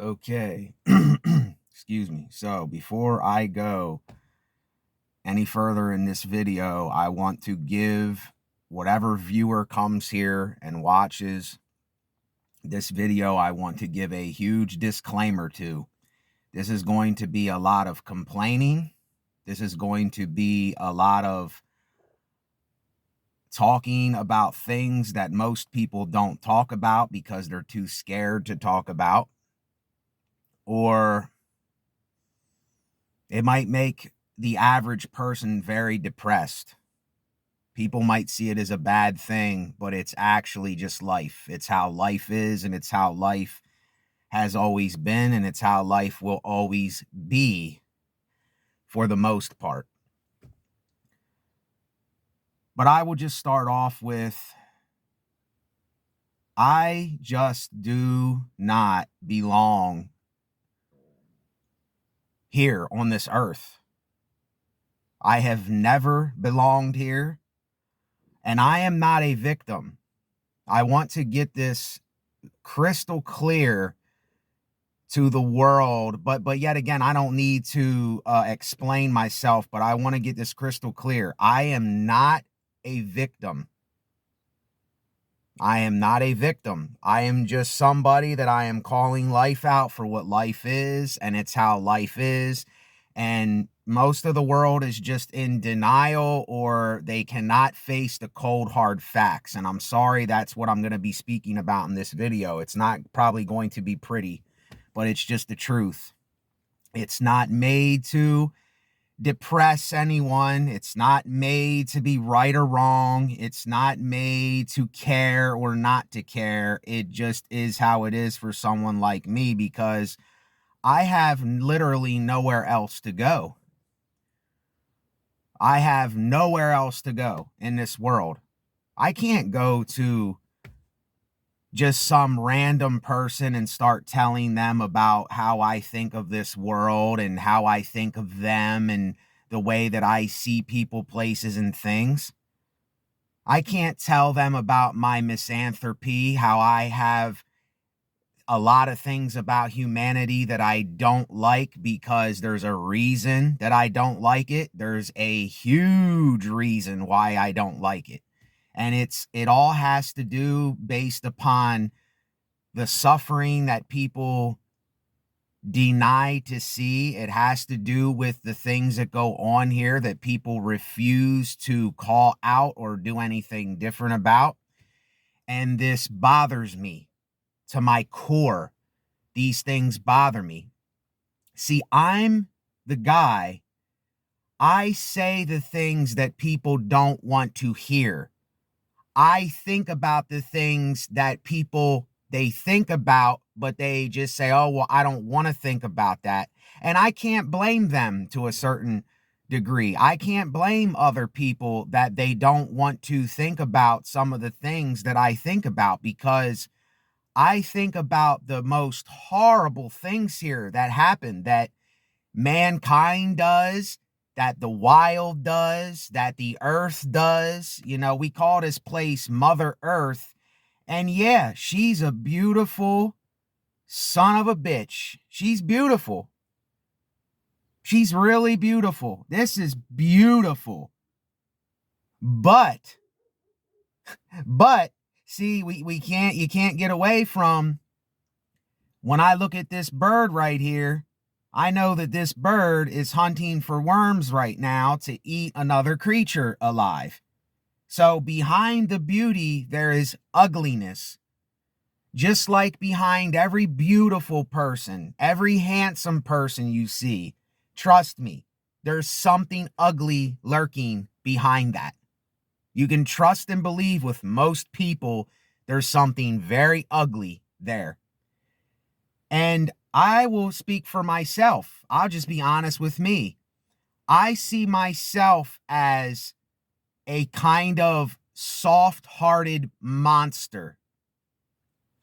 Okay. Excuse me. So before I go any further in this video, I want to give whatever viewer comes here and watches this video, I want to give a huge disclaimer to. This is going to be a lot of complaining. This is going to be a lot of talking about things that most people don't talk about because they're too scared to talk about. Or it might make the average person very depressed. People might see it as a bad thing, but it's actually just life. It's how life is, and it's how life has always been, and it's how life will always be for the most part. But I will just start off with, I just do not belong here on this earth. I have never belonged here, and I am not a victim. I want to get this crystal clear to the world, but yet again, I don't need to explain myself, but I want to get this crystal clear. I am not a victim. I am not a victim. I am just somebody that I am calling life out for what life is, and it's how life is. And most of the world is just in denial, or they cannot face the cold, hard facts. And I'm sorry, that's what I'm going to be speaking about in this video. It's not probably going to be pretty, but it's just the truth. It's not made to depress anyone. It's not made to be right or wrong. It's not made to care or not to care. It just is how it is for someone like me, because I have literally nowhere else to go. I have nowhere else to go in this world. I can't go to just some random person and start telling them about how I think of this world and how I think of them and the way that I see people, places, and things. I can't tell them about my misanthropy, how I have a lot of things about humanity that I don't like because there's a reason that I don't like it. There's a huge reason why I don't like it. And it all has to do based upon the suffering that people deny to see. It has to do with the things that go on here that people refuse to call out or do anything different about. And this bothers me to my core. These things bother me. See, I'm the guy. I say the things that people don't want to hear. I think about the things that people, they think about, but they just say, oh, well, I don't want to think about that. And I can't blame them to a certain degree. I can't blame other people that they don't want to think about some of the things that I think about, because I think about the most horrible things here that happen, that mankind does, that the wild does, that the earth does. You know, we call this place Mother Earth. And yeah, she's a beautiful son of a bitch. She's beautiful. She's really beautiful. This is beautiful. But see, we can't, you can't get away from, when I look at this bird right here, I know that this bird is hunting for worms right now to eat another creature alive. So behind the beauty, there is ugliness. Just like behind every beautiful person, every handsome person you see, trust me, there's something ugly lurking behind that. You can trust and believe with most people, there's something very ugly there. And I will speak for myself. I'll just be honest with me. I see myself as a kind of soft-hearted monster.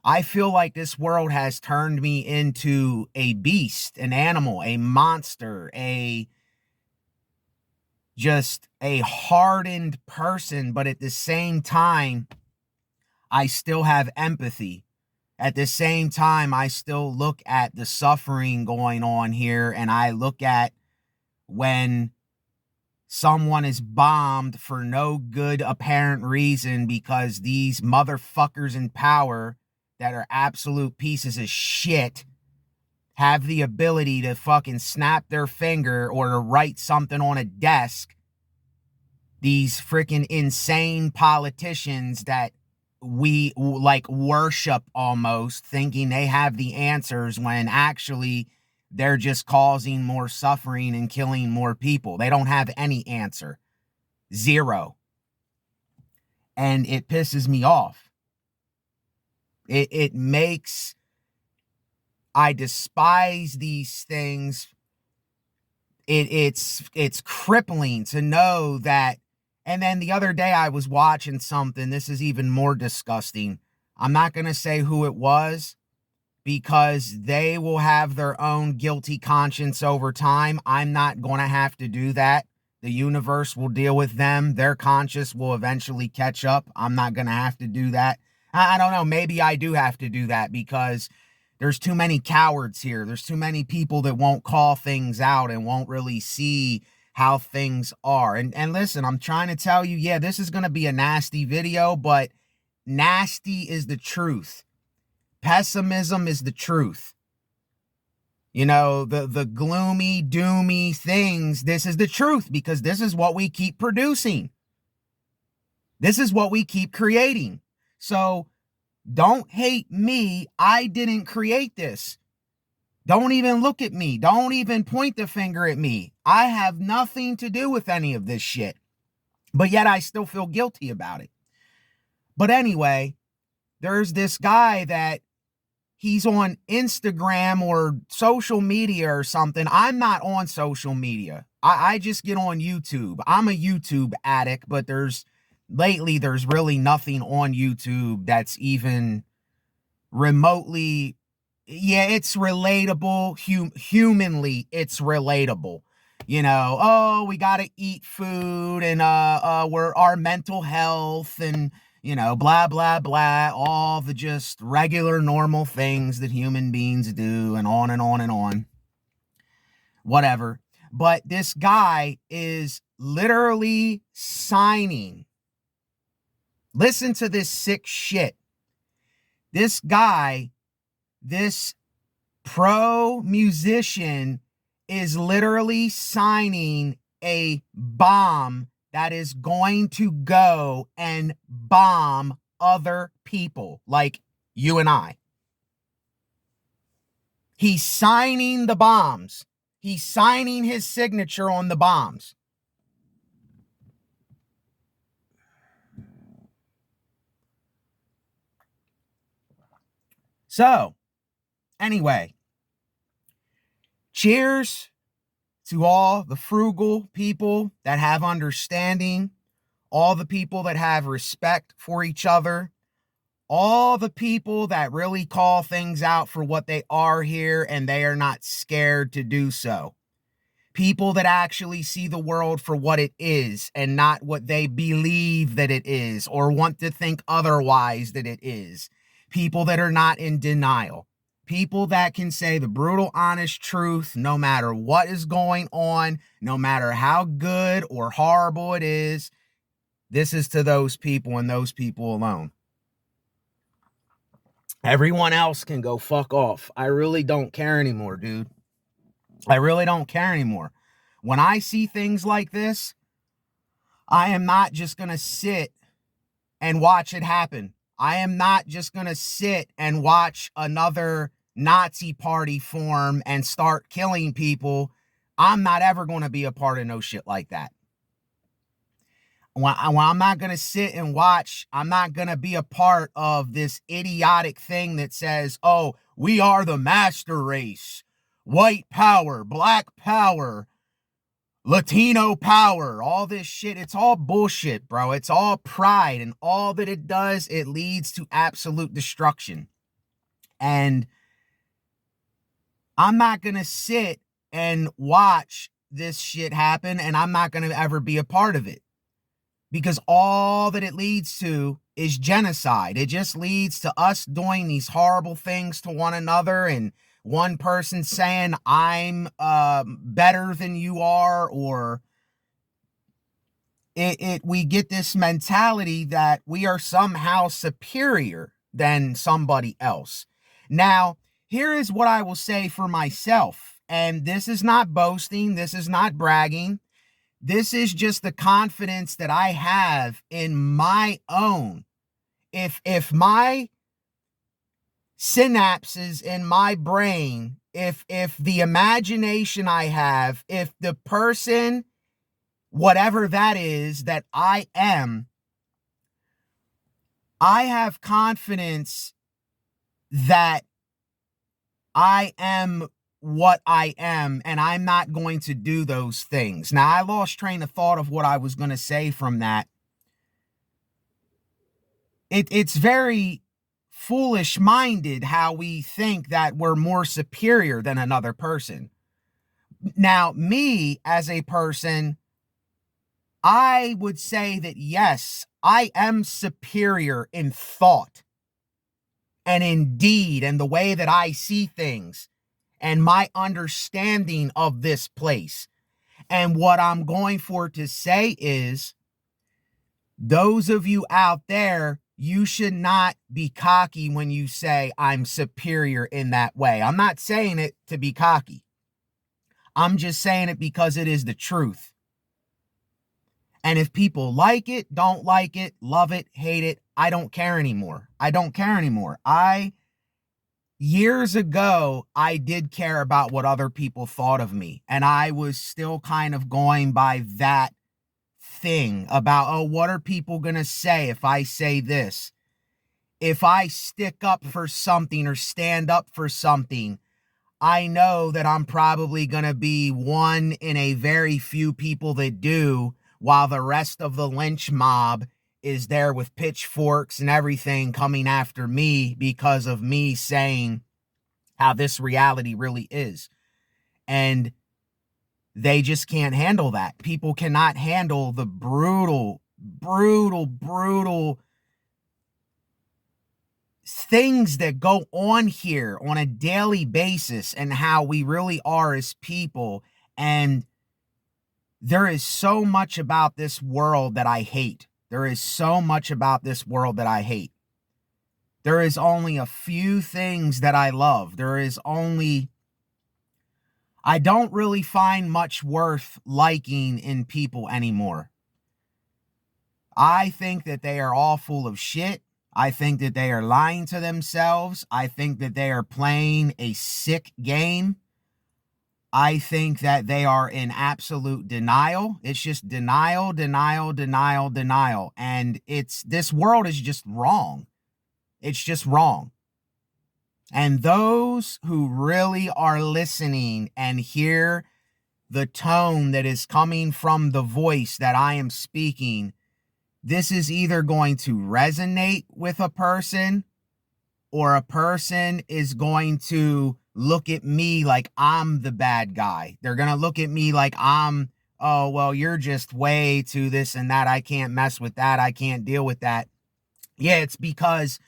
I feel like this world has turned me into a beast, an animal, a monster, just a hardened person, but at the same time, I still have empathy. At the same time, I still look at the suffering going on here, and I look at when someone is bombed for no good apparent reason because these motherfuckers in power that are absolute pieces of shit have the ability to fucking snap their finger or to write something on a desk. These freaking insane politicians that we like worship almost, thinking they have the answers when actually they're just causing more suffering and killing more people. They don't have any answer. Zero. And it pisses me off. It makes... I despise these things. It's crippling to know that. And then the other day I was watching something. This is even more disgusting. I'm not going to say who it was because they will have their own guilty conscience over time. I'm not going to have to do that. The universe will deal with them. Their conscience will eventually catch up. I'm not going to have to do that. I don't know. Maybe I do have to do that because there's too many cowards here. There's too many people that won't call things out and won't really see how things are. And listen, I'm trying to tell you, yeah, this is going to be a nasty video, but nasty is the truth. Pessimism is the truth. You know, the gloomy, doomy things, this is the truth because this is what we keep producing. This is what we keep creating. So don't hate me. I didn't create this. Don't even look at me. Don't even point the finger at me. I have nothing to do with any of this shit. But yet I still feel guilty about it. But anyway, there's this guy that he's on Instagram or social media or something. I'm not on social media. I just get on YouTube. I'm a YouTube addict, but lately there's really nothing on YouTube that's even remotely, yeah, it's relatable. Humanly, it's relatable. You know, oh, we got to eat food and we're our mental health and, you know, blah, blah, blah, all the just regular normal things that human beings do and on and on and on. Whatever. But this guy is literally signing. Listen to this sick shit. This guy, this pro musician is literally signing a bomb that is going to go and bomb other people like you and I. He's signing the bombs. He's signing his signature on the bombs. So, anyway, cheers to all the frugal people that have understanding, all the people that have respect for each other, all the people that really call things out for what they are here and they are not scared to do so. People that actually see the world for what it is and not what they believe that it is or want to think otherwise that it is. People that are not in denial. People that can say the brutal, honest truth no matter what is going on, no matter how good or horrible it is. This is to those people and those people alone. Everyone else can go fuck off. I really don't care anymore, dude. I really don't care anymore. When I see things like this, I am not just going to sit and watch it happen. I am not just going to sit and watch another Nazi party form and start killing people. I'm not ever going to be a part of no shit like that. When I'm not going to sit and watch, I'm not going to be a part of this idiotic thing that says, oh, we are the master race. White power, black power, Latino power, all this shit. It's all bullshit, bro. It's all pride. And all that it does, it leads to absolute destruction. And I'm not going to sit and watch this shit happen. And I'm not going to ever be a part of it. Because all that it leads to is genocide. It just leads to us doing these horrible things to one another, and one person saying, I'm better than you are, or we get this mentality that we are somehow superior than somebody else. Now, here is what I will say for myself, and this is not boasting, this is not bragging. This is just the confidence that I have in my own. If my synapses in my brain, if the imagination I have, if the person, whatever that is that I am, I have confidence that I am what I am, and I'm not going to do those things. Now, I lost train of thought of what I was going to say from that. It's very foolish minded how we think that we're more superior than another person. Now, me as a person, I would say that yes, I am superior in thought and in deed and the way that I see things and my understanding of this place. And what I'm going for to say is, those of you out there, you should not be cocky when you say I'm superior in that way. I'm not saying it to be cocky. I'm just saying it because it is the truth. And if people like it, don't like it, love it, hate it, I don't care anymore. I don't care anymore. Years ago, I did care about what other people thought of me. And I was still kind of going by that thing about, oh, what are people going to say if I say this? If I stick up for something or stand up for something, I know that I'm probably going to be one in a very few people that do, while the rest of the lynch mob is there with pitchforks and everything coming after me because of me saying how this reality really is. And they just can't handle that. People cannot handle the brutal things that go on here on a daily basis and how we really are as people. And there is so much about this world that I hate. There is so much about this world that I hate. There is only a few things that I love. I don't really find much worth liking in people anymore. I think that they are all full of shit. I think that they are lying to themselves. I think that they are playing a sick game. I think that they are in absolute denial. It's just denial. And this world is just wrong. It's just wrong. And those who really are listening and hear the tone that is coming from the voice that I am speaking, this is either going to resonate with a person, or a person is going to look at me like I'm the bad guy. They're going to look at me like I'm, oh, well, you're just way too this and that. I can't mess with that. I can't deal with that. Yeah, it's because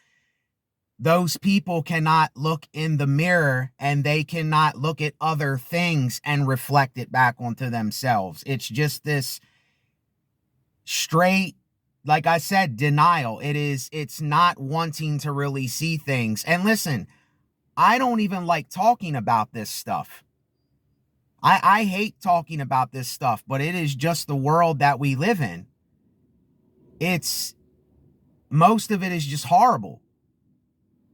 those people cannot look in the mirror and they cannot look at other things and reflect it back onto themselves. It's just this straight, like I said, denial. It's not wanting to really see things. And listen, I don't even like talking about this stuff. I hate talking about this stuff, but it is just the world that we live in. Most of it is just horrible.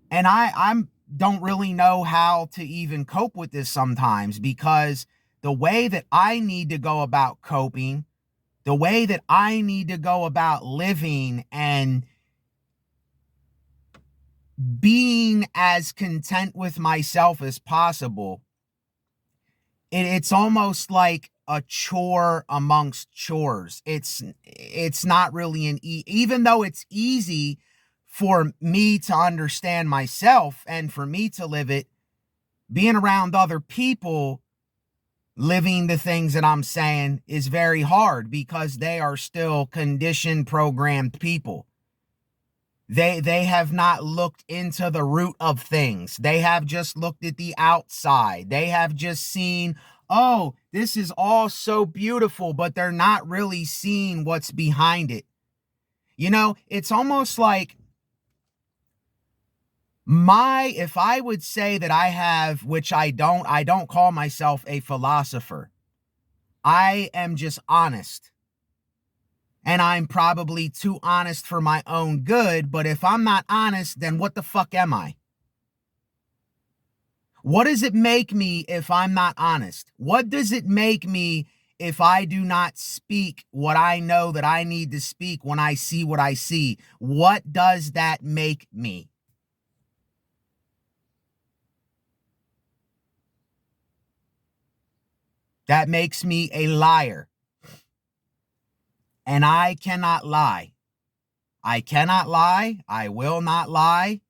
And I don't really know how to even cope with this sometimes, because the way that I need to go about coping, the way that I need to go about living and being as content with myself as possible, it's almost like a chore amongst chores. It's not really even though it's easy for me to understand myself and for me to live it, being around other people living the things that I'm saying is very hard, because they are still conditioned, programmed people. They have not looked into the root of things. They have just looked at the outside. They have just seen, oh, this is all so beautiful, but they're not really seeing what's behind it. You know, it's almost like if I would say that I have, which I don't call myself a philosopher. I am just honest. And I'm probably too honest for my own good, but if I'm not honest, then what the fuck am I? What does it make me if I'm not honest? What does it make me if I do not speak what I know that I need to speak when I see what I see? What does that make me? That makes me a liar. And I cannot lie. I cannot lie. I will not lie.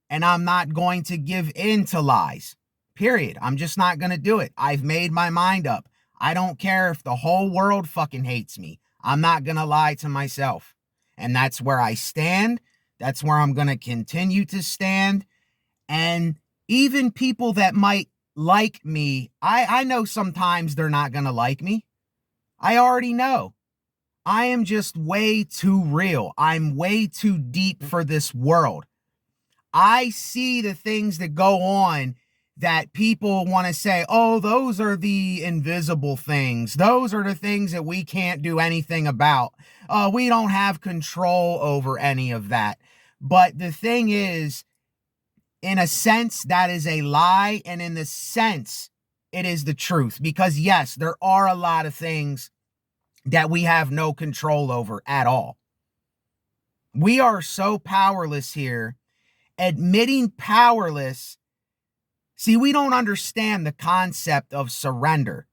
And I'm not going to give in to lies. Period. I'm just not going to do it. I've made my mind up. I don't care if the whole world fucking hates me. I'm not going to lie to myself. And that's where I stand. That's where I'm going to continue to stand. And even people that might like me, I know sometimes they're not going to like me. I already know. I am just way too real. I'm way too deep for this world. I see the things that go on that people want to say, oh, those are the invisible things. Those are the things that we can't do anything about. We don't have control over any of that. But the thing is, in a sense, that is a lie. And in the sense, it is the truth. Because yes, there are a lot of things that we have no control over at all. We are so powerless here. Admitting powerless. See, we don't understand the concept of surrender.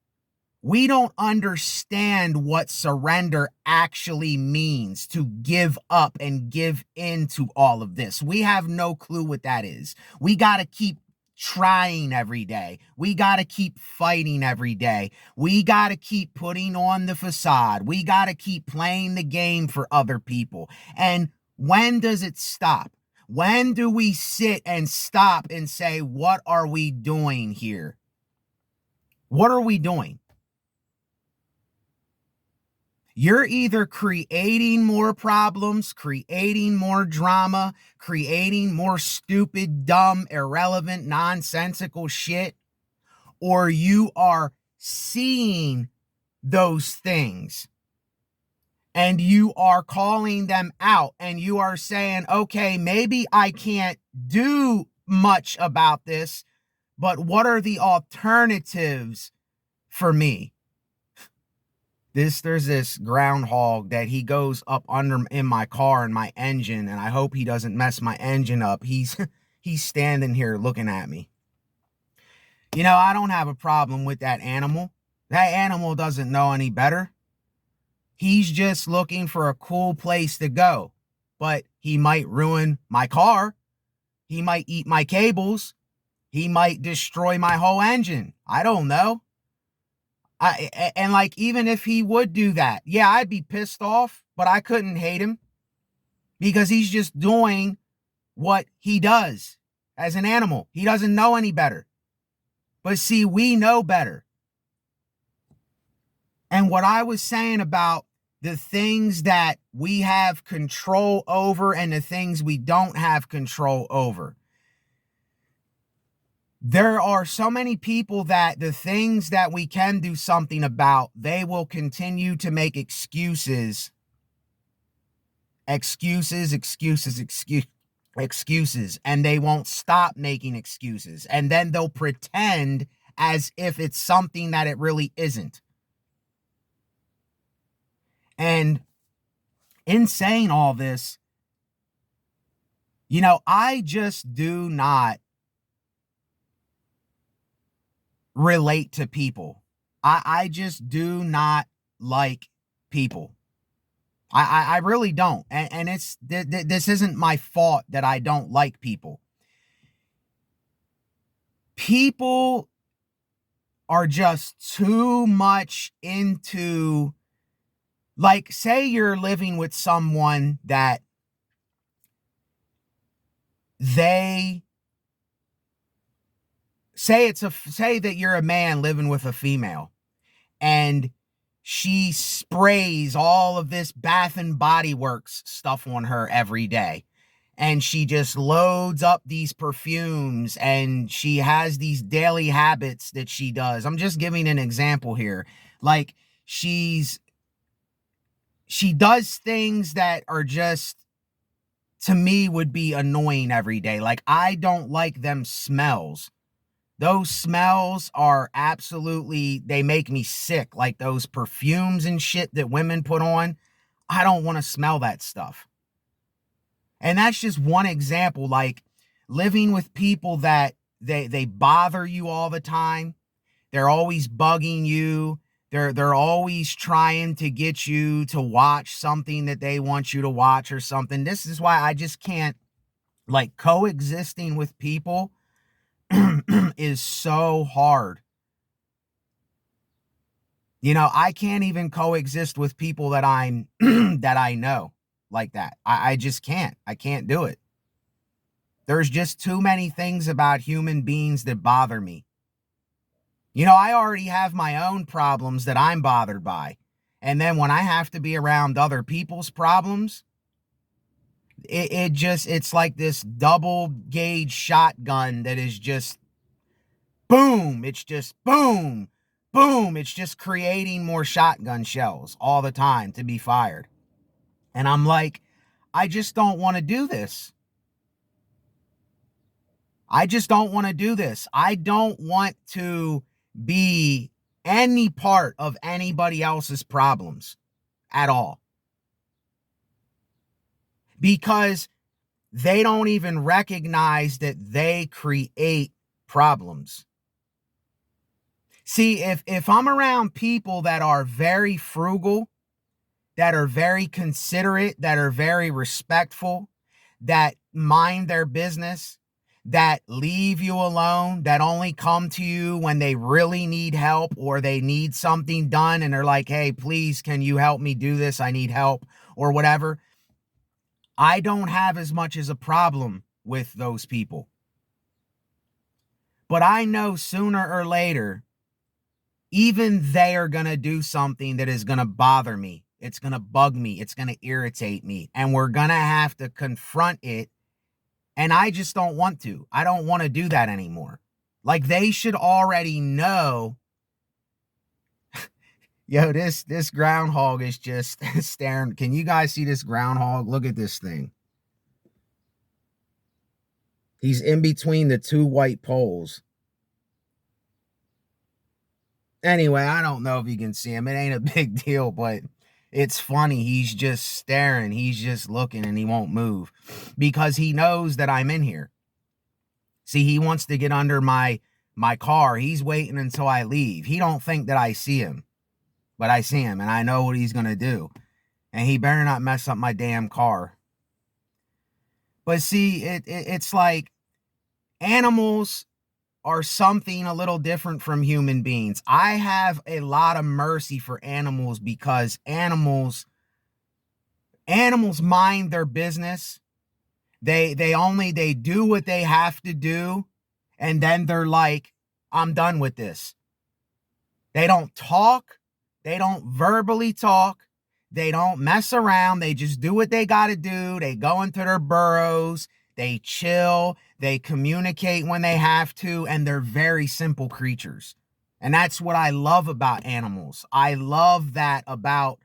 We don't understand what surrender actually means, to give up and give into all of this. We have no clue what that is. We got to keep trying every day. We got to keep fighting every day. We got to keep putting on the facade. We got to keep playing the game for other people. And when does it stop? When do we sit and stop and say, what are we doing here? What are we doing? You're either creating more problems, creating more drama, creating more stupid, dumb, irrelevant, nonsensical shit, or you are seeing those things and you are calling them out and you are saying, okay, maybe I can't do much about this, but what are the alternatives for me? There's this groundhog that he goes up under in my car in my engine, and I hope he doesn't mess my engine up. He's standing here looking at me. You know, I don't have a problem with that animal. That animal doesn't know any better. He's just looking for a cool place to go. But he might ruin my car. He might eat my cables. He might destroy my whole engine. I don't know. And like, even if he would do that, yeah, I'd be pissed off, but I couldn't hate him because he's just doing what he does as an animal. He doesn't know any better. But see, we know better. And what I was saying about the things that we have control over and the things we don't have control over. There are so many people that the things that we can do something about, they will continue to make excuses, and they won't stop making excuses. And then they'll pretend as if it's something that it really isn't. And in saying all this, you know, I just do not relate to people. I just do not like people. I really don't. And it's this isn't my fault that I don't like people. People are just too much into, like, say you're living with someone that they say say that you're a man living with a female, and she sprays all of this Bath and Body Works stuff on her every day. And she just loads up these perfumes, and she has these daily habits that she does. I'm just giving an example here. Like, she does things that are just, to me, would be annoying every day. Like, I don't like them smells. Those smells are absolutely, they make me sick. Like those perfumes and shit that women put on. I don't want to smell that stuff. And that's just one example. Like, living with people that they bother you all the time. They're always bugging you. They're always trying to get you to watch something that they want you to watch or something. This is why I just can't, like, coexisting with people is so hard. You know, I can't even coexist with people that I'm that I know like that. I just can't. I can't do it. There's just too many things about human beings that bother me. You know, I already have my own problems that I'm bothered by. And then when I have to be around other people's problems, it's like this double gauge shotgun that is just boom. It's just boom, boom. It's just creating more shotgun shells all the time to be fired. And I'm like, I just don't want to do this. I just don't want to do this. I don't want to be any part of anybody else's problems at all. Because they don't even recognize that they create problems. See, if I'm around people that are very frugal, that are very considerate, that are very respectful, that mind their business, that leave you alone, that only come to you when they really need help or they need something done and they're like, hey, please, can you help me do this? I need help or whatever. I don't have as much as a problem with those people. But I know sooner or later, even they are going to do something that is going to bother me. It's going to bug me. It's going to irritate me. And we're going to have to confront it. And I just don't want to. I don't want to do that anymore. Like, they should already know. Yo, this groundhog is just staring. Can you guys see this groundhog? Look at this thing. He's in between the two white poles. Anyway, I don't know if you can see him. It ain't a big deal, but it's funny. He's just staring. He's just looking and he won't move because he knows that I'm in here. See, he wants to get under my car. He's waiting until I leave. He don't think that I see him, but I see him and I know what he's going to do. And he better not mess up my damn car. But see, it's like animals are something a little different from human beings. I have a lot of mercy for animals because animals mind their business. They do what they have to do, and then they're like, I'm done with this. They don't talk, they don't verbally talk, they don't mess around, they just do what they got to do. They go into their burrows, they chill, they communicate when they have to, and they're very simple creatures. And that's what I love about animals. I love that about,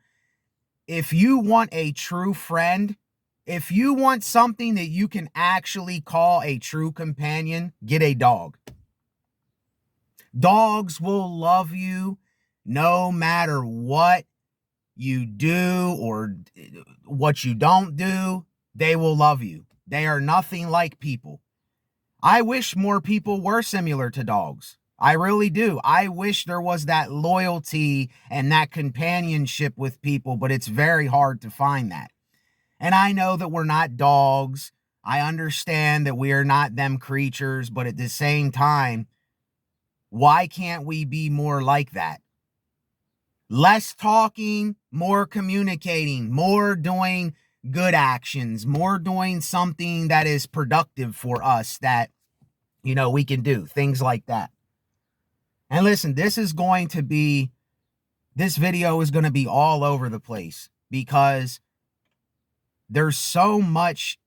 if you want a true friend, if you want something that you can actually call a true companion, get a dog. Dogs will love you no matter what you do or what you don't do. They will love you. They are nothing like people. I wish more people were similar to dogs. I really do. I wish there was that loyalty and that companionship with people, but it's very hard to find that. And I know that we're not dogs. I understand that we are not them creatures, but at the same time, why can't we be more like that? Less talking, more communicating, more doing good actions, more doing something that is productive for us that, we can do, things like that. And listen, this video is going to be all over the place because there's so much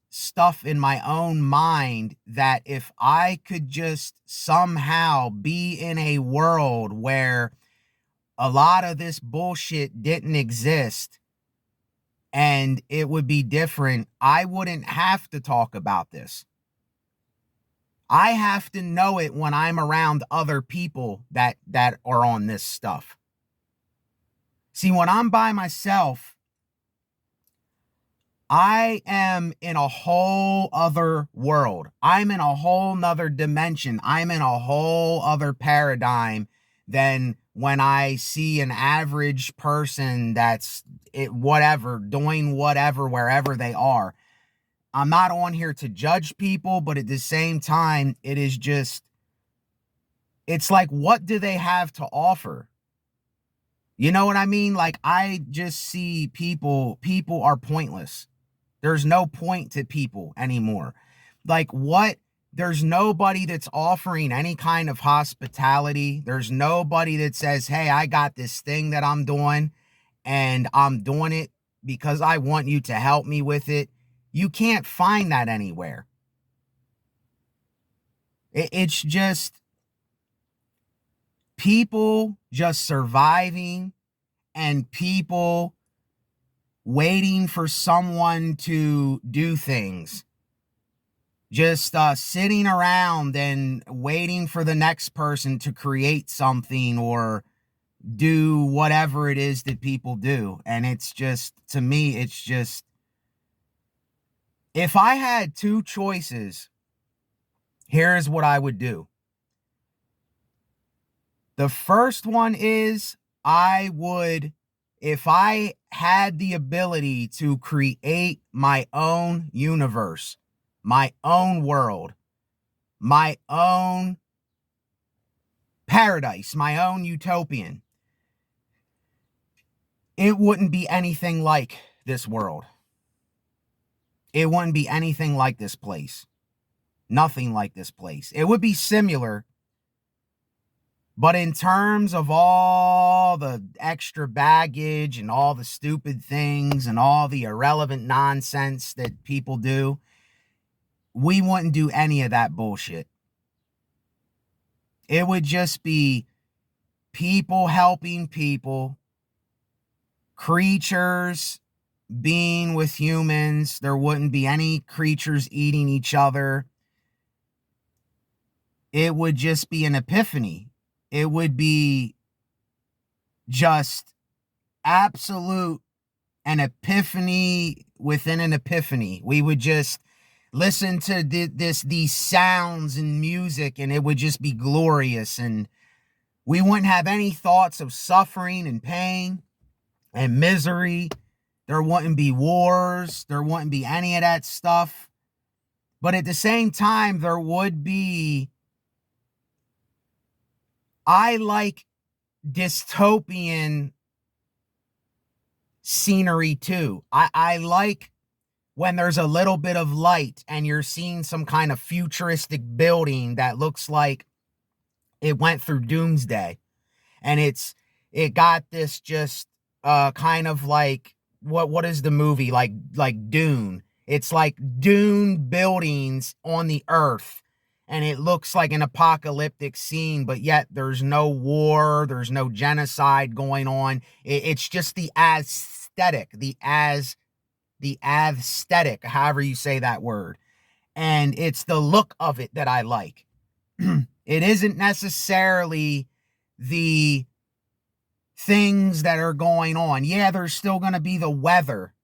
stuff in my own mind that if I could just somehow be in a world where a lot of this bullshit didn't exist and it would be different, I wouldn't have to talk about this. I have to know it when I'm around other people that are on this stuff. See, when I'm by myself, I am in a whole other world. I'm in a whole nother dimension. I'm in a whole other paradigm than when I see an average person that's doing whatever, wherever they are. I'm not on here to judge people, but at the same time, it's like, what do they have to offer? You know what I mean? Like, I just see people are pointless. There's no point to people anymore. Like, what? There's nobody that's offering any kind of hospitality. There's nobody that says, hey, I got this thing that I'm doing and I'm doing it because I want you to help me with it. You can't find that anywhere. It's just people just surviving and people waiting for someone to do things. Just sitting around and waiting for the next person to create something or do whatever it is that people do. And it's just, to me, it's just, if I had two choices, here's what I would do. The first one is if I had the ability to create my own universe, my own world, my own paradise, my own utopian, it wouldn't be anything like this world. It wouldn't be anything like this place. Nothing like this place. It would be similar, but in terms of all the extra baggage and all the stupid things and all the irrelevant nonsense that people do, we wouldn't do any of that bullshit. It would just be people helping people, creatures being with humans. There wouldn't be any creatures eating each other. It would just be an epiphany. It would be just absolute an epiphany within an epiphany. We would just listen to these sounds and music, and it would just be glorious. And we wouldn't have any thoughts of suffering and pain and misery. There wouldn't be wars. There wouldn't be any of that stuff. But at the same time, there would be, I like dystopian scenery too. I like when there's a little bit of light and you're seeing some kind of futuristic building that looks like it went through doomsday. And it got this just kind of like, what is the movie? Like Dune. It's like Dune buildings on the earth. And it looks like an apocalyptic scene, but yet there's no war, there's no genocide going on. It's just the aesthetic, the aesthetic, however you say that word. And it's the look of it that I like. It isn't necessarily the things that are going on. Yeah, there's still going to be the weather.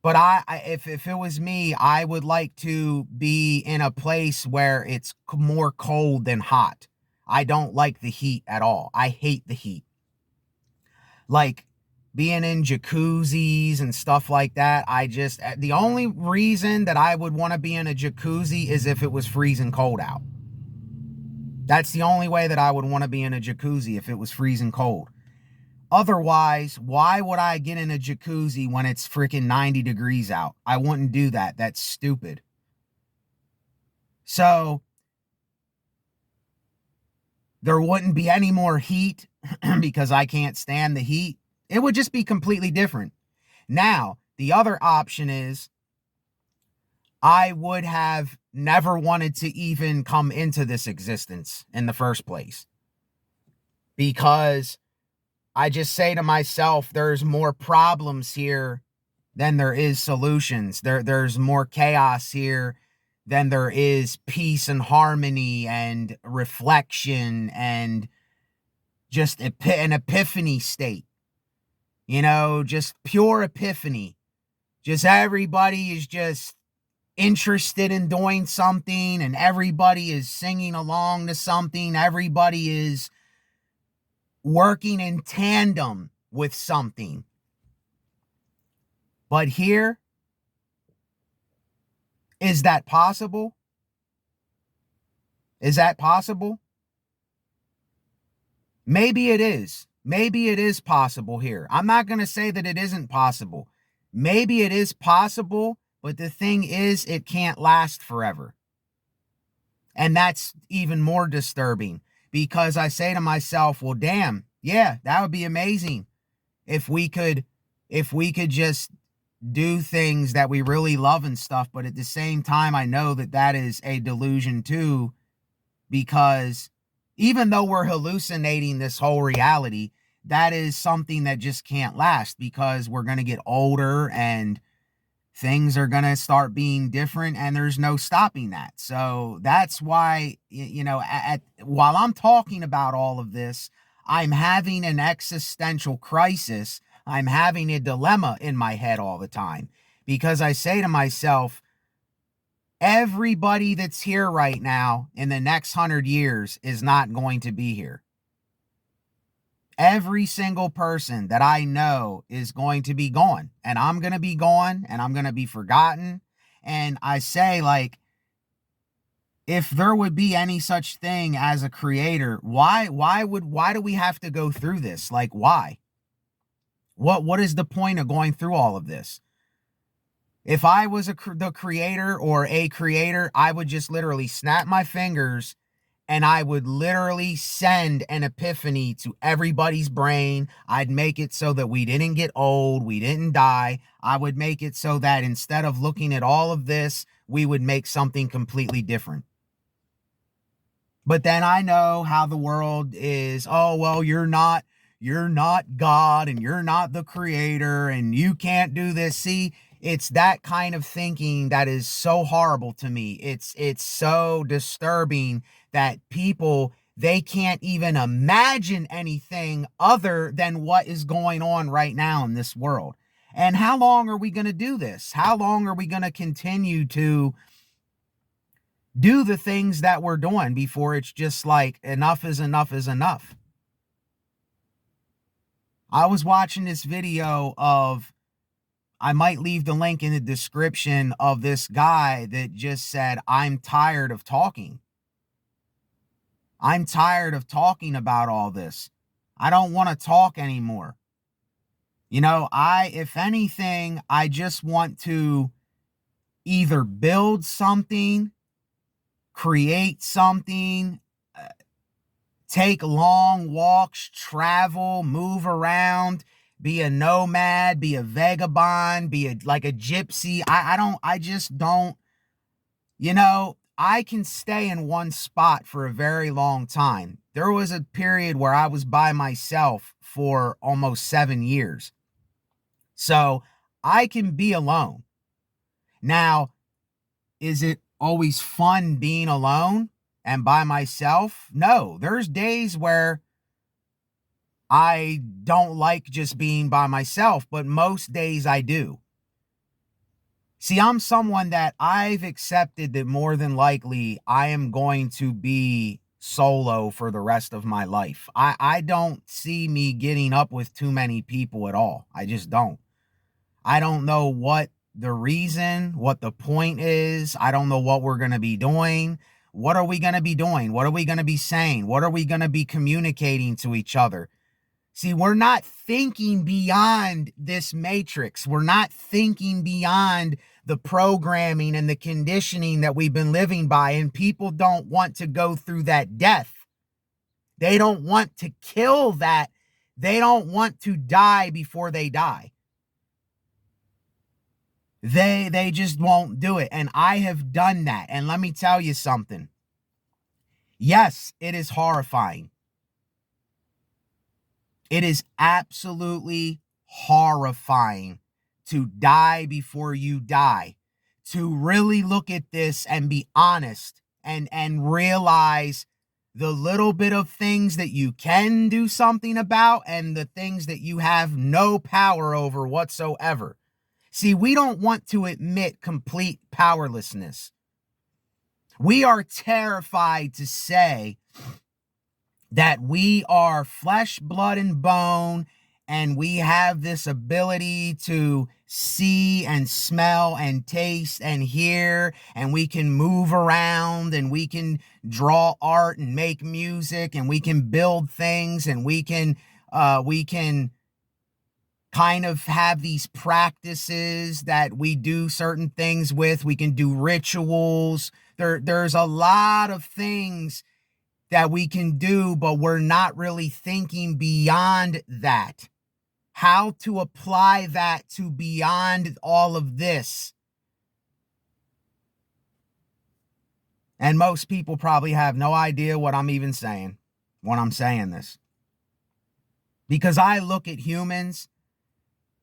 But if it was me, I would like to be in a place where it's more cold than hot. I don't like the heat at all. I hate the heat. Like being in jacuzzis and stuff like that. The only reason that I would want to be in a jacuzzi is if it was freezing cold out. That's the only way that I would want to be in a jacuzzi, if it was freezing cold. Otherwise, why would I get in a jacuzzi when it's freaking 90 degrees out? I wouldn't do that. That's stupid. So there wouldn't be any more heat because I can't stand the heat. It would just be completely different. Now, the other option is I would have never wanted to even come into this existence in the first place, because I just say to myself, there's more problems here than there is solutions. There's more chaos here than there is peace and harmony and reflection and just an epiphany state. You know, just pure epiphany. Just everybody is just interested in doing something, and everybody is singing along to something. Everybody is working in tandem with something. But here, is that possible? Is that possible? Maybe it is. Maybe it is possible here. I'm not going to say that it isn't possible. Maybe it is possible, but the thing is, it can't last forever. And that's even more disturbing, because I say to myself, well, damn, yeah, that would be amazing if we could just do things that we really love and stuff. But at the same time, I know that that is a delusion too, because even though we're hallucinating this whole reality, that is something that just can't last, because we're going to get older and things are going to start being different, and there's no stopping that. So that's why, you know, while I'm talking about all of this, I'm having an existential crisis. I'm having a dilemma in my head all the time, because I say to myself, everybody that's here right now in the next 100 years is not going to be here. Every single person that I know is going to be gone, and I'm going to be gone, and I'm going to be forgotten. And I say, like, if there would be any such thing as a creator, why do we have to go through this? Like, why? What is the point of going through all of this? If I was the creator or a creator, I would just literally snap my fingers and I would literally send an epiphany to everybody's brain. I'd make it so that we didn't get old, we didn't die. I would make it so that instead of looking at all of this, we would make something completely different. But then I know how the world is. Oh, well, you're not God, and you're not the creator, and you can't do this. See, it's that kind of thinking that is so horrible to me. It's so disturbing that people, they can't even imagine anything other than what is going on right now in this world. And how long are we going to do this? How long are we going to continue to do the things that we're doing before it's just like enough is enough is enough? I was watching this video of, I might leave the link in the description, of this guy that just said, I'm tired of talking. I'm tired of talking about all this. I don't want to talk anymore. You know, if anything, I just want to either build something, create something, take long walks, travel, move around, be a nomad, be a vagabond, be like a gypsy. I just don't, you know, I can stay in one spot for a very long time. There was a period where I was by myself for almost 7 years. So I can be alone. Now, is it always fun being alone and by myself? No, there's days where I don't like just being by myself, but most days I do. See, I'm someone that I've accepted that more than likely I am going to be solo for the rest of my life. I don't see me getting up with too many people at all. I just don't. I don't know what the reason, what the point is. I don't know what we're going to be doing. What are we going to be doing? What are we going to be saying? What are we going to be communicating to each other? See, we're not thinking beyond this matrix. We're not thinking beyond the programming and the conditioning that we've been living by. And people don't want to go through that death. They don't want to kill that. They don't want to die before they die. They just won't do it. And I have done that. And let me tell you something. Yes, it is horrifying. It is absolutely horrifying to die before you die, to really look at this and be honest and realize the little bit of things that you can do something about and the things that you have no power over whatsoever. See, we don't want to admit complete powerlessness. We are terrified to say that we are flesh, blood, and bone, and we have this ability to see and smell and taste and hear, and we can move around, and we can draw art and make music, and we can build things, and we can kind of have these practices that we do certain things with. We can do rituals. There's a lot of things that we can do, but we're not really thinking beyond that. How to apply that to beyond all of this. And most people probably have no idea what I'm even saying when I'm saying this. Because I look at humans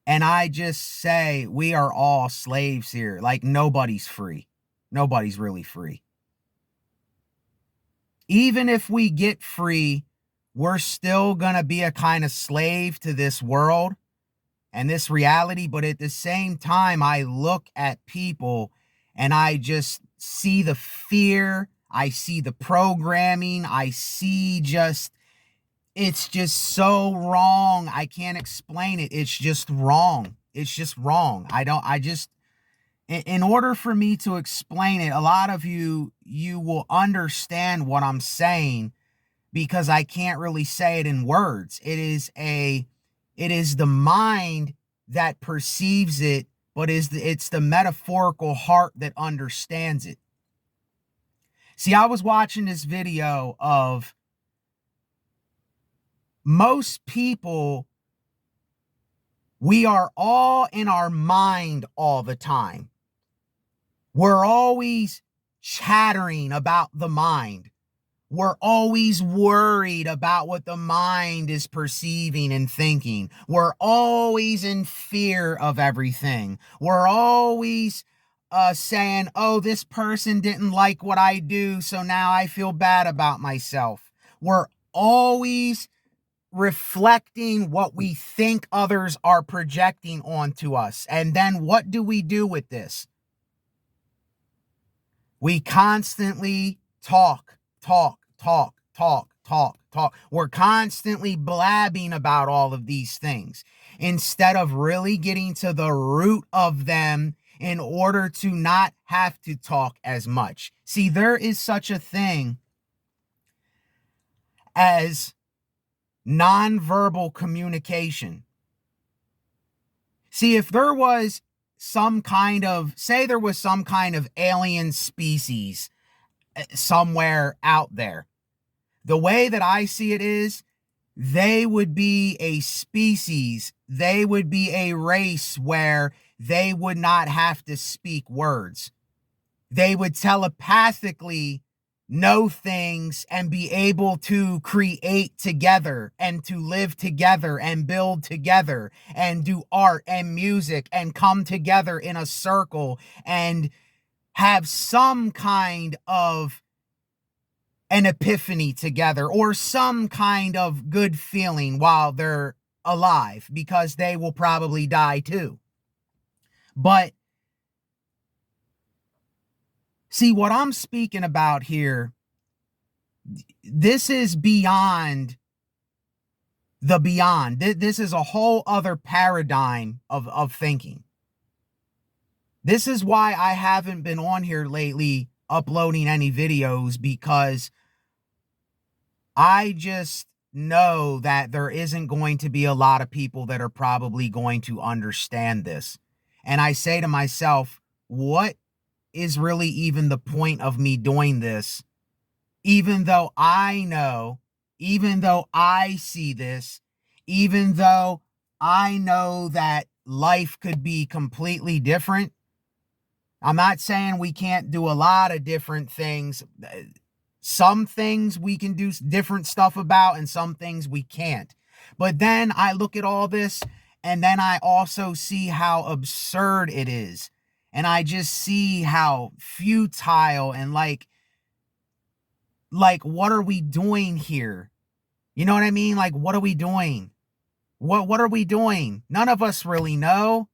and I just say we are all slaves here. Like nobody's free. Nobody's really free. Even if we get free, we're still going to be a kind of slave to this world and this reality. But at the same time, I look at people and I just see the fear. I see the programming. I see it's just so wrong. I can't explain it. It's just wrong. It's just wrong. In order for me to explain it, a lot of you will understand what I'm saying because I can't really say it in words. It is the mind that perceives it, but it's the metaphorical heart that understands it. See, I was watching this video of most people, we are all in our mind all the time. We're always chattering about the mind. We're always worried about what the mind is perceiving and thinking. We're always in fear of everything. We're always saying, oh, this person didn't like what I do, so now I feel bad about myself. We're always reflecting what we think others are projecting onto us. And then what do we do with this? We constantly talk. We're constantly blabbing about all of these things instead of really getting to the root of them in order to not have to talk as much. See, there is such a thing as nonverbal communication. See, if there was some kind of alien species somewhere out there, the way that I see it is they would be a species, they would be a race where they would not have to speak words. They would telepathically know things and be able to create together and to live together and build together and do art and music and come together in a circle and have some kind of an epiphany together or some kind of good feeling while they're alive, because they will probably die too. But see, what I'm speaking about here, this is beyond the beyond. This is a whole other paradigm of thinking. This is why I haven't been on here lately uploading any videos, because I just know that there isn't going to be a lot of people that are probably going to understand this. And I say to myself, what is really even the point of me doing this? Even though I know, even though I see this, even though I know that life could be completely different. I'm not saying we can't do a lot of different things. Some things we can do different stuff about, and some things we can't. But then I look at all this, and then I also see how absurd it is. And I just see how futile and like, what are we doing here? You know what I mean? Like, what are we doing? What are we doing? None of us really know.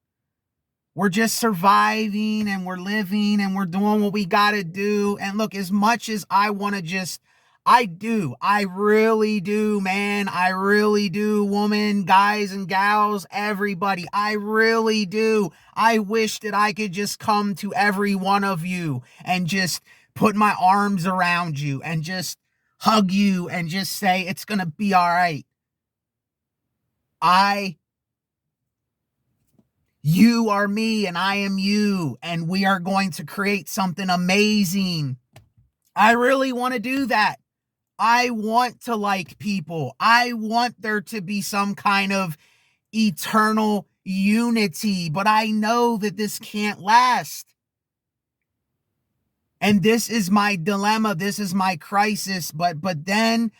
We're just surviving and we're living and we're doing what we got to do. And look, as much as I want to just, I really do, man. I really do, woman, guys and gals, everybody. I really do. I wish that I could just come to every one of you and just put my arms around you and just hug you and just say, it's going to be all right. You are me and I am you, and we are going to create something amazing. I really want to do that. I want to like people. I want there to be some kind of eternal unity, but I know that this can't last. And this is my dilemma. This is my crisis. But then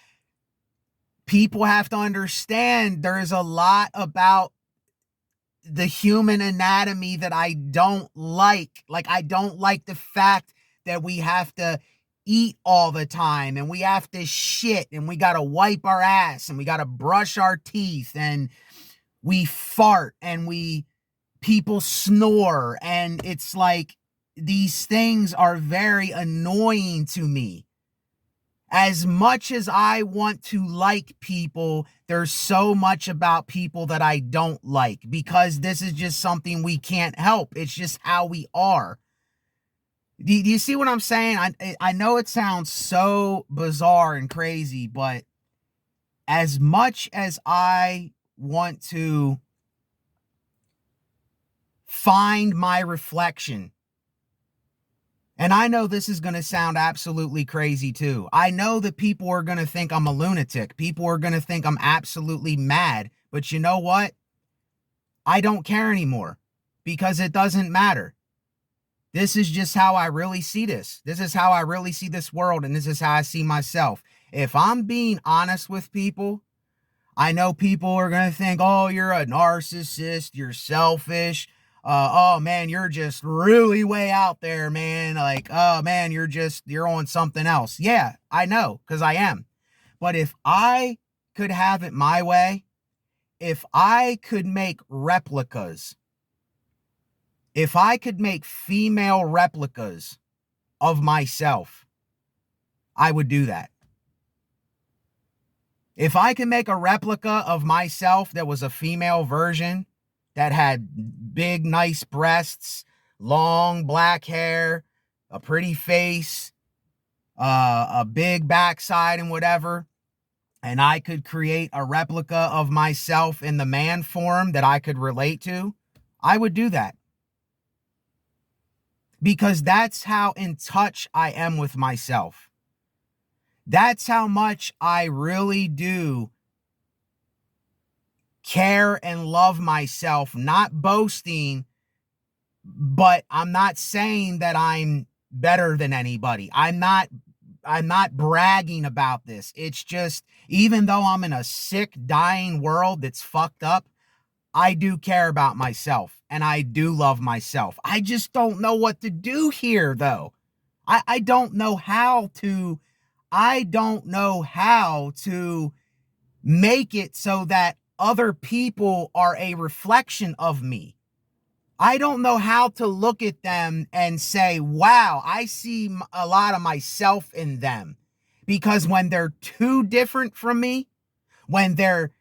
people have to understand there is a lot about the human anatomy that I don't like. Like, I don't like the fact that we have to eat all the time and we have to shit and we got to wipe our ass and we got to brush our teeth and we fart and people snore. And it's like, these things are very annoying to me. As much as I want to like people, there's so much about people that I don't like, because this is just something we can't help. It's just how we are. Do you see what I'm saying? I know it sounds so bizarre and crazy, but as much as I want to find my reflection, and I know this is going to sound absolutely crazy too. I know that people are going to think I'm a lunatic. People are going to think I'm absolutely mad. But you know what? I don't care anymore, because it doesn't matter. This is just how I really see this. This is how I really see this world, and this is how I see myself. If I'm being honest with people, I know people are going to think, oh, you're a narcissist, you're selfish. Oh man, you're just really way out there, man. Like, oh man, you're on something else. Yeah, I know, because I am. But if I could have it my way, if I could make replicas, if I could make female replicas of myself, I would do that. If I could make a replica of myself that was a female version, that had big, nice breasts, long black hair, a pretty face, a big backside and whatever, and I could create a replica of myself in the man form that I could relate to, I would do that. Because that's how in touch I am with myself. That's how much I really do care and love myself, not boasting, but I'm not saying that I'm better than anybody. I'm not bragging about this. It's just, even though I'm in a sick, dying world that's fucked up, I do care about myself and I do love myself. I just don't know what to do here though. I don't know how to make it so that other people are a reflection of me. I don't know how to look at them and say, wow, I see a lot of myself in them. Because when they're too different from me, when they're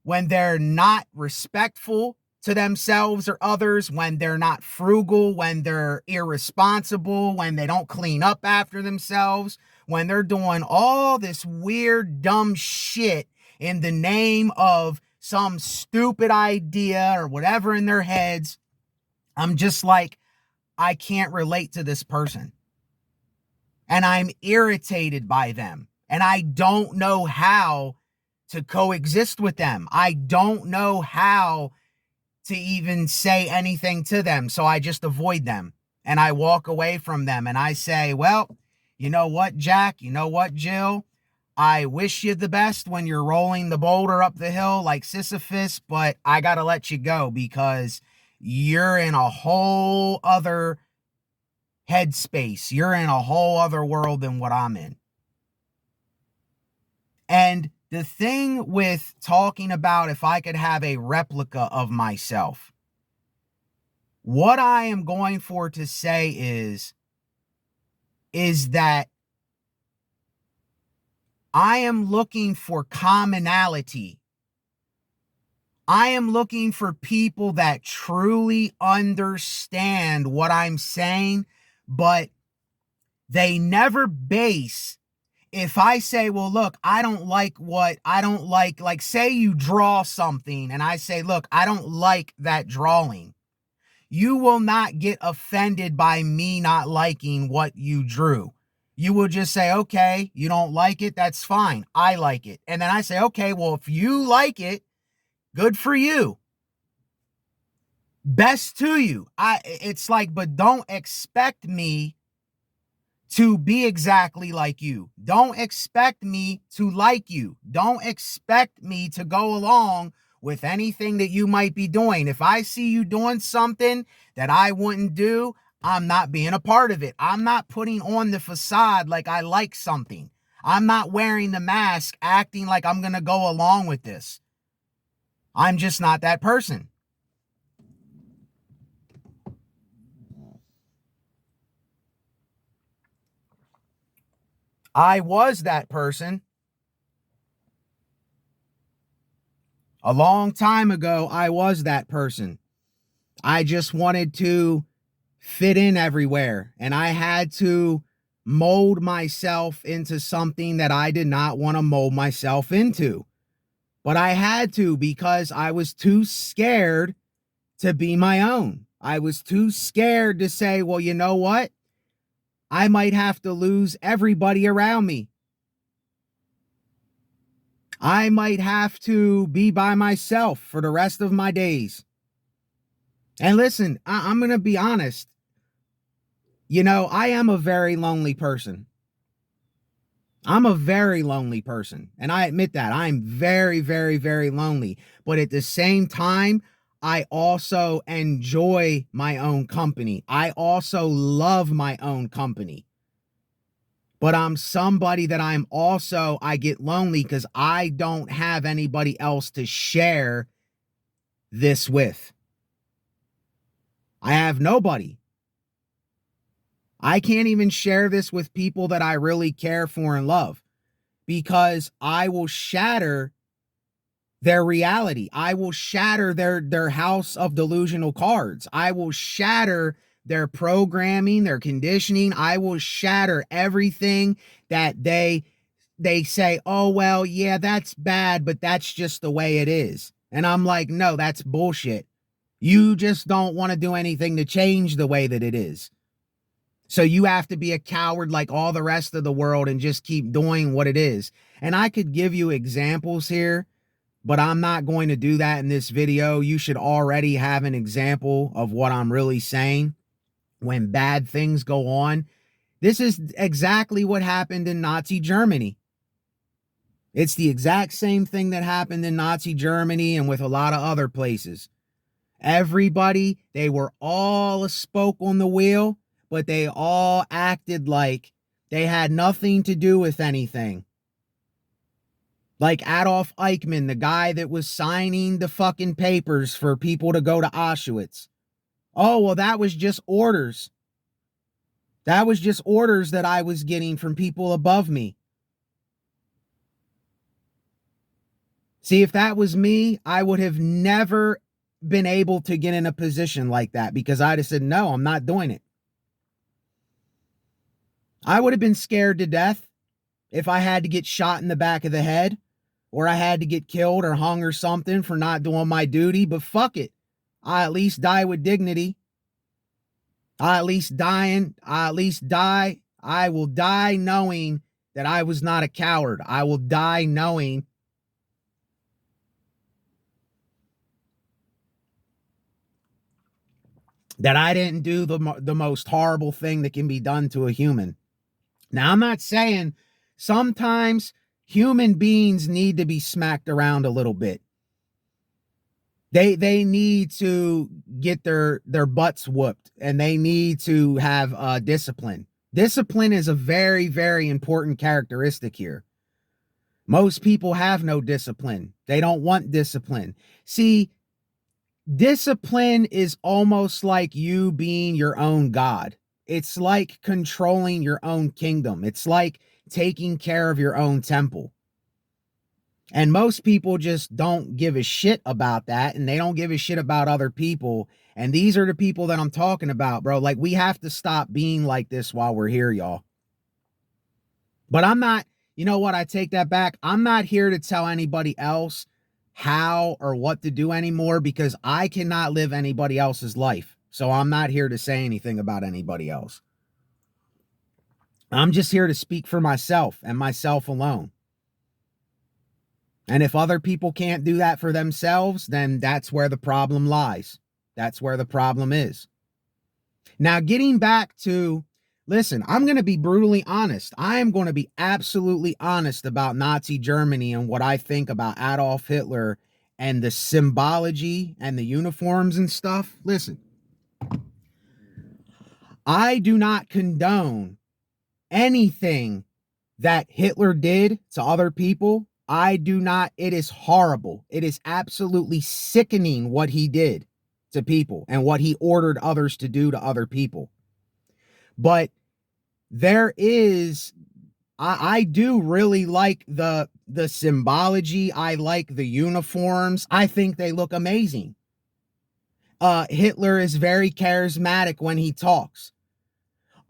not respectful to themselves or others, when they're not frugal, when they're irresponsible, when they don't clean up after themselves, when they're doing all this weird, dumb shit in the name of some stupid idea or whatever in their heads. I'm just like, I can't relate to this person. And I'm irritated by them. And I don't know how to coexist with them. I don't know how to even say anything to them. So I just avoid them and I walk away from them and I say, well, you know what, Jack? You know what, Jill? I wish you the best when you're rolling the boulder up the hill like Sisyphus, but I got to let you go because you're in a whole other headspace. You're in a whole other world than what I'm in. And the thing with talking about if I could have a replica of myself, what I am going for to say is that I am looking for commonality. I am looking for people that truly understand what I'm saying, but they never base. If I say, well, look, I don't like, say you draw something and I say, look, I don't like that drawing. You will not get offended by me not liking what you drew. You will just say, okay, you don't like it. That's fine. I like it. And then I say, okay, well, if you like it, good for you. Best to you. It's like, but don't expect me to be exactly like you. Don't expect me to like you. Don't expect me to go along with anything that you might be doing. If I see you doing something that I wouldn't do, I'm not being a part of it. I'm not putting on the facade like I like something. I'm not wearing the mask acting like I'm going to go along with this. I'm just not that person. I was that person. A long time ago, I was that person. I just wanted to fit in everywhere, and I had to mold myself into something that I did not want to mold myself into. But I had to because I was too scared to be my own. I was too scared to say, well, you know what? I might have to lose everybody around me. I might have to be by myself for the rest of my days. And listen, I'm going to be honest. You know, I am a very lonely person. I'm a very lonely person. And I admit that. I'm very, very, very lonely. But at the same time, I also enjoy my own company. I also love my own company. But I'm somebody that I get lonely because I don't have anybody else to share this with. I have nobody. I can't even share this with people that I really care for and love because I will shatter their reality. I will shatter their house of delusional cards. I will shatter their programming, their conditioning. I will shatter everything that they say, oh, well, yeah, that's bad, but that's just the way it is. And I'm like, no, that's bullshit. You just don't want to do anything to change the way that it is. So you have to be a coward like all the rest of the world and just keep doing what it is. And I could give you examples here, but I'm not going to do that in this video. You should already have an example of what I'm really saying. When bad things go on, this is exactly what happened in Nazi Germany. It's the exact same thing that happened in Nazi Germany and with a lot of other places. Everybody, they were all a spoke on the wheel, but they all acted like they had nothing to do with anything. Like Adolf Eichmann, the guy that was signing the fucking papers for people to go to Auschwitz. Oh, well, that was just orders. That was just orders that I was getting from people above me. See, if that was me, I would have never been able to get in a position like that because I'd have said, no, I'm not doing it. I would have been scared to death if I had to get shot in the back of the head or I had to get killed or hung or something for not doing my duty, but fuck it. I at least die with dignity. I will die knowing that I was not a coward. I will die knowing that I didn't do the most horrible thing that can be done to a human. Now, I'm not saying sometimes human beings need to be smacked around a little bit. They need to get their butts whooped, and they need to have discipline. Discipline is a very, very important characteristic here. Most people have no discipline. They don't want discipline. See, discipline is almost like you being your own God. It's like controlling your own kingdom. It's like taking care of your own temple. And most people just don't give a shit about that, and they don't give a shit about other people. And these are the people that I'm talking about, bro. Like, we have to stop being like this while we're here, y'all. But I'm not, you know what? I take that back. I'm not here to tell anybody else how or what to do anymore, because I cannot live anybody else's life. So I'm not here to say anything about anybody else. I'm just here to speak for myself and myself alone. And if other people can't do that for themselves, then that's where the problem lies. That's where the problem is. Now, getting back to, listen, I'm going to be brutally honest. I am going to be absolutely honest about Nazi Germany and what I think about Adolf Hitler and the symbology and the uniforms and stuff. Listen, I do not condone anything that Hitler did to other people. I do not. It is horrible. It is absolutely sickening what he did to people and what he ordered others to do to other people. But there is, I do really like the symbology. I like the uniforms. I think they look amazing. Hitler is very charismatic when he talks.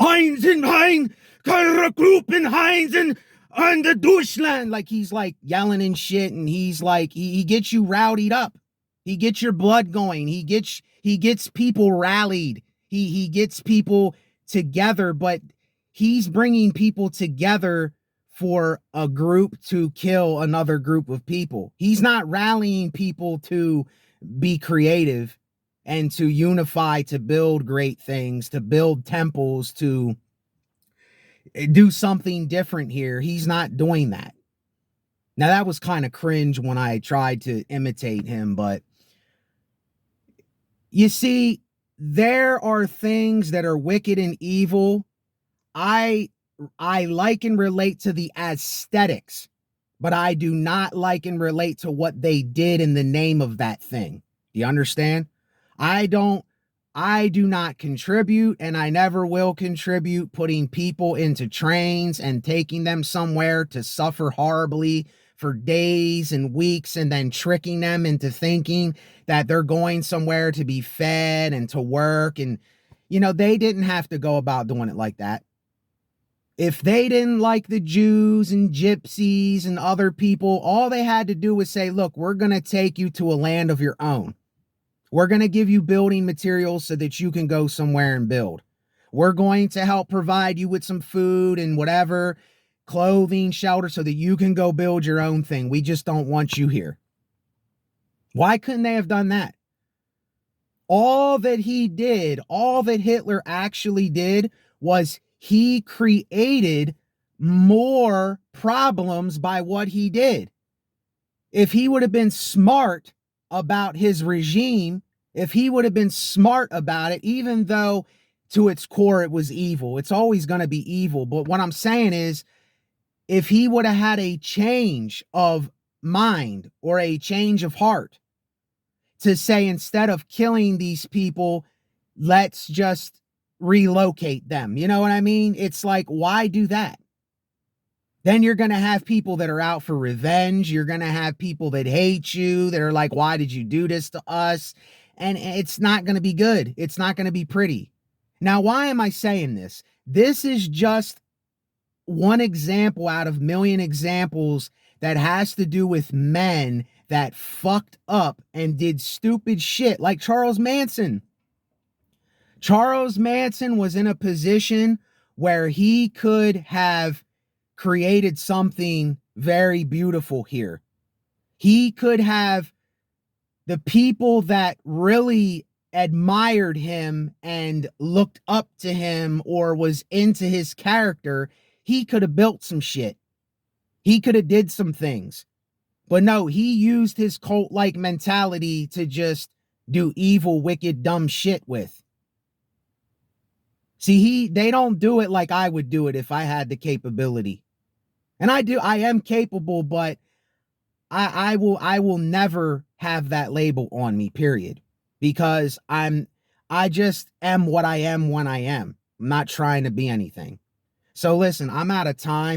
Einzelheim, Gruppenheinzen, and Deutschland. Like, he's like yelling and shit, and he's like, he gets you rowdied up. He gets your blood going. He gets people rallied. He gets people together, but he's bringing people together for a group to kill another group of people. He's not rallying people to be creative and to unify, to build great things, to build temples, to do something different here. He's not doing that. Now, that was kind of cringe when I tried to imitate him, but you see, there are things that are wicked and evil. I like and relate to the aesthetics, but I do not like and relate to what they did in the name of that thing. Do you understand? I do not contribute, and I never will contribute putting people into trains and taking them somewhere to suffer horribly for days and weeks, and then tricking them into thinking that they're going somewhere to be fed and to work. And, you know, they didn't have to go about doing it like that. If they didn't like the Jews and gypsies and other people, all they had to do was say, look, we're going to take you to a land of your own. We're going to give you building materials so that you can go somewhere and build. We're going to help provide you with some food and whatever, clothing, shelter, so that you can go build your own thing. We just don't want you here. Why couldn't they have done that? All that he did, all that Hitler actually did, was he created more problems by what he did. If he would have been smart about his regime, if he would have been smart about it, even though to its core it was evil, it's always going to be evil. But what I'm saying is, if he would have had a change of mind or a change of heart to say, instead of killing these people, let's just relocate them. You know what I mean? It's like, why do that? Then you're going to have people that are out for revenge. You're going to have people that hate you, that are like, why did you do this to us? And it's not going to be good. It's not going to be pretty. Now, why am I saying this? This is just one example out of million examples that has to do with men that fucked up and did stupid shit, like Charles Manson. Charles Manson was in a position where he could have created something very beautiful here. He could have the people that really admired him and looked up to him or was into his character, he could have built some shit. He could have did some things. But no, he used his cult-like mentality to just do evil, wicked, dumb shit with. See, they don't do it like I would do it if I had the capability. And I am capable, but I will never have that label on me, period. Because I just am what I am when I am. I'm not trying to be anything. So listen, I'm out of time.